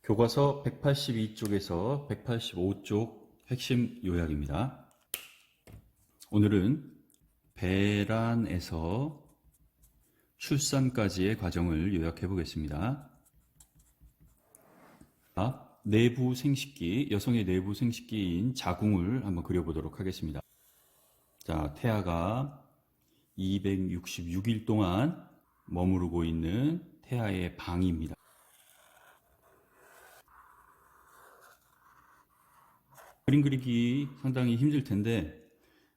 교과서 182쪽에서 185쪽 핵심 요약입니다. 오늘은 배란에서 출산까지의 과정을 요약해 보겠습니다. 내부 생식기, 여성의 내부 생식기인 자궁을 한번 그려보도록 하겠습니다. 자, 태아가 266일 동안 머무르고 있는 태아의 방입니다. 그림 그리기 상당히 힘들 텐데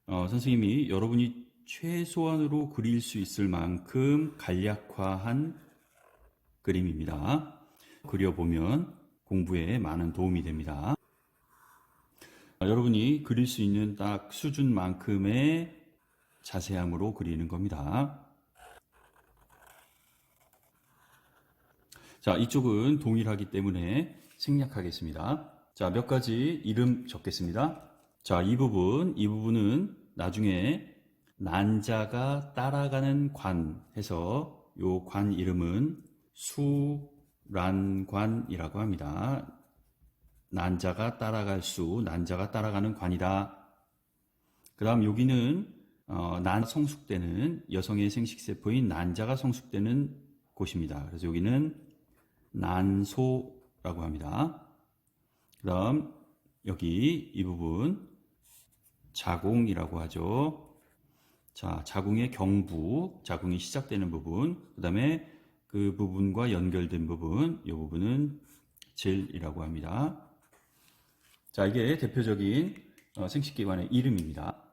선생님이 여러분이 최소한으로 그릴 수 있을 만큼 간략화한 그림입니다. 그려보면 공부에 많은 도움이 됩니다. 여러분이 그릴 수 있는 딱 수준만큼의 자세함으로 그리는 겁니다. 자, 이쪽은 동일하기 때문에 생략하겠습니다. 자, 몇 가지 이름 적겠습니다. 자, 이 부분은 나중에 난자가 따라가는 관 해서 요 관 이름은 수란관이라고 합니다. 난자가 따라갈 수, 난자가 따라가는 관이다. 그 다음 여기는 난 성숙되는 여성의 생식세포인 난자가 성숙되는 곳입니다. 그래서 여기는 난소라고 합니다. 그 다음 여기 이 부분 자궁이라고 하죠. 자, 자궁의 경부, 자궁이 시작되는 부분, 그 다음에 그 부분과 연결된 부분, 이 부분은 질이라고 합니다. 자, 이게 대표적인 생식기관의 이름입니다.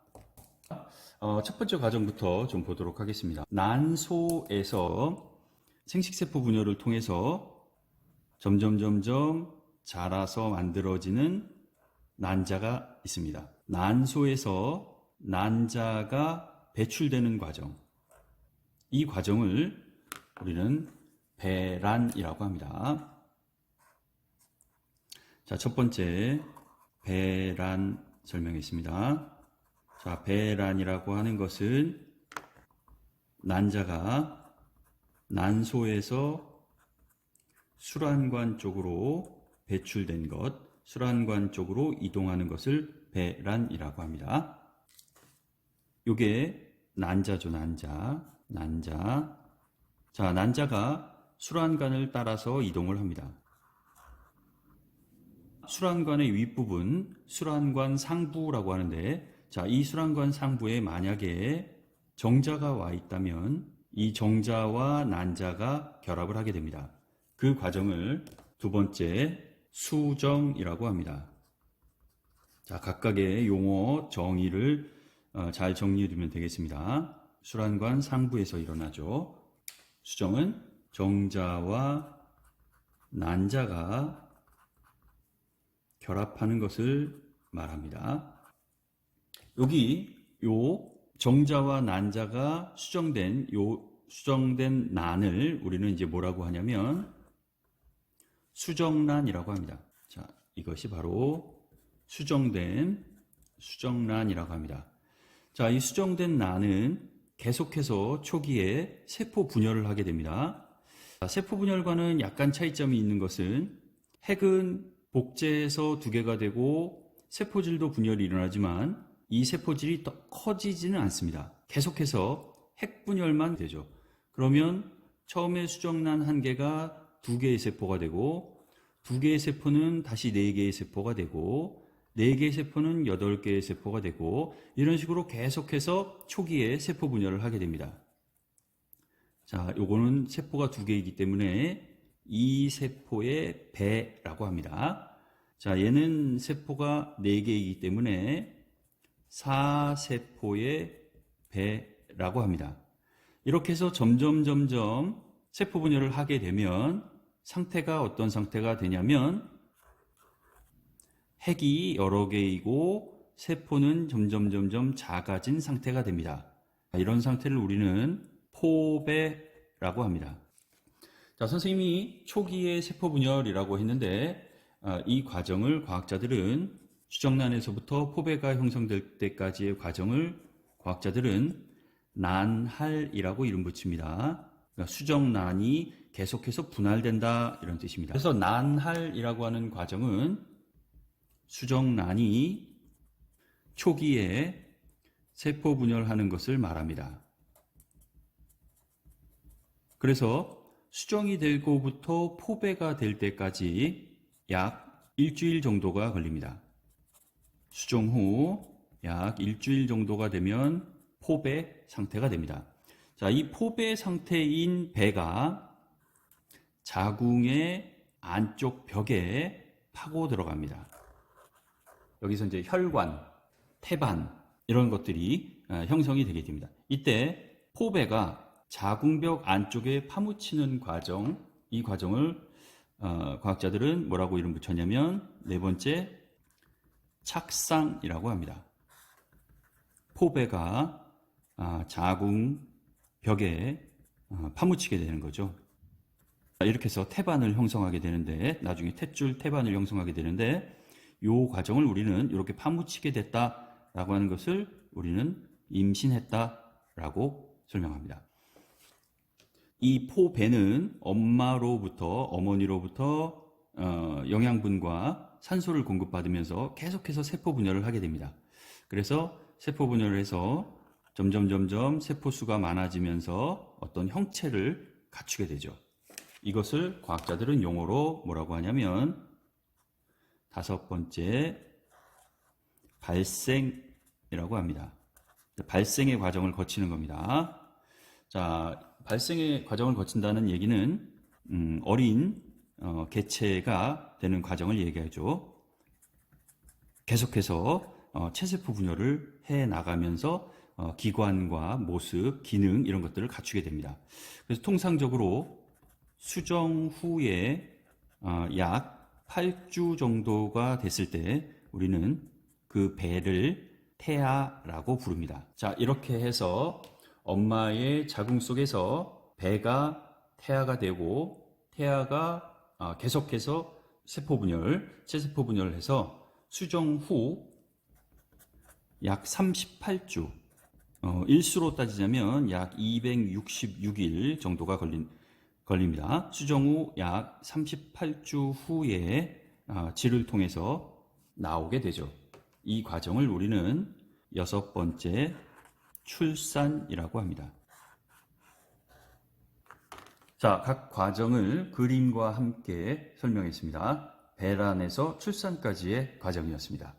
첫 번째 과정부터 좀 보도록 하겠습니다. 난소에서 생식세포 분열을 통해서 점점 자라서 만들어지는 난자가 있습니다. 난소에서 난자가 배출되는 과정, 이 과정을 우리는 배란이라고 합니다. 자, 첫 번째 배란 설명했습니다. 자, 배란이라고 하는 것은 난자가 난소에서 수란관 쪽으로 배출된 것, 수란관 쪽으로 이동하는 것을 배란이라고 합니다. 요게 난자죠, 난자. 자, 난자가 수란관을 따라서 이동을 합니다. 수란관의 윗부분, 수란관 상부라고 하는데, 자, 이 수란관 상부에 만약에 정자가 와 있다면 이 정자와 난자가 결합을 하게 됩니다. 그 과정을 두 번째 수정이라고 합니다. 자, 각각의 용어 정의를 잘 정리해 두면 되겠습니다. 수란관 상부에서 일어나죠. 수정은 정자와 난자가 결합하는 것을 말합니다. 여기 요 정자와 난자가 수정된 난을 우리는 이제 뭐라고 하냐면 수정란이라고 합니다. 자, 이것이 바로 수정란이라고 합니다. 자, 이 수정된 난은 계속해서 초기에 세포 분열을 하게 됩니다. 세포 분열과는 약간 차이점이 있는 것은 핵은 복제해서 두 개가 되고 세포질도 분열이 일어나지만 이 세포질이 더 커지지는 않습니다. 계속해서 핵 분열만 되죠. 그러면 처음에 수정란 한 개가 두 개의 세포가 되고 두 개의 세포는 다시 네 개의 세포가 되고 네 개의 세포는 8개의 세포가 되고 이런 식으로 계속해서 초기에 세포 분열을 하게 됩니다. 자, 요거는 세포가 두 개이기 때문에 이 세포의 배라고 합니다. 자, 얘는 세포가 4개이기 때문에 4세포의 배라고 합니다. 이렇게 해서 점점 세포 분열을 하게 되면 상태가 어떤 상태가 되냐면 핵이 여러 개이고 세포는 점점 작아진 상태가 됩니다. 이런 상태를 우리는 포배라고 합니다. 자, 선생님이 초기의 세포 분열이라고 했는데 이 과정을 과학자들은 수정란에서부터 포배가 형성될 때까지의 과정을 과학자들은 난할이라고 이름 붙입니다. 그러니까 수정란이 계속해서 분할된다 이런 뜻입니다. 그래서 난할이라고 하는 과정은 수정란이 초기에 세포 분열하는 것을 말합니다. 그래서 수정이 되고부터 포배가 될 때까지 약 일주일 정도가 걸립니다. 수정 후 약 일주일 정도가 되면 포배 상태가 됩니다. 자, 이 포배 상태인 배가 자궁의 안쪽 벽에 파고 들어갑니다. 여기서 이제 혈관, 태반 이런 것들이 형성이 되게 됩니다. 이때 포배가 자궁벽 안쪽에 파묻히는 과정, 이 과정을 과학자들은 뭐라고 이름 붙였냐면 네 번째 착상이라고 합니다. 포배가 자궁벽에 파묻히게 되는 거죠. 이렇게 해서 태반을 형성하게 되는데, 나중에 탯줄 태반을 형성하게 되는데, 이 과정을 우리는 이렇게 파묻히게 됐다라고 하는 것을 우리는 임신했다라고 설명합니다. 이 포배는 어머니로부터 영양분과 산소를 공급받으면서 계속해서 세포 분열을 하게 됩니다. 그래서 세포 분열을 해서 점점 세포수가 많아지면서 어떤 형체를 갖추게 되죠. 이것을 과학자들은 용어로 뭐라고 하냐면 다섯 번째 발생이라고 합니다. 발생의 과정을 거치는 겁니다. 자, 발생의 과정을 거친다는 얘기는 어린 개체가 되는 과정을 얘기하죠. 계속해서 체세포 분열을 해 나가면서 기관과 모습, 기능 이런 것들을 갖추게 됩니다. 그래서 통상적으로 수정 후에 약 8주 정도가 됐을 때 우리는 그 배를 태아라고 부릅니다. 자, 이렇게 해서 엄마의 자궁 속에서 배가 태아가 되고 태아가 계속해서 세포 분열, 체세포 분열을 해서 수정 후 약 38주, 일수로 따지자면 약 266일 정도가 걸립니다. 수정 후 약 38주 후에 질을 통해서 나오게 되죠. 이 과정을 우리는 여섯 번째 출산이라고 합니다. 자, 각 과정을 그림과 함께 설명했습니다. 배란에서 출산까지의 과정이었습니다.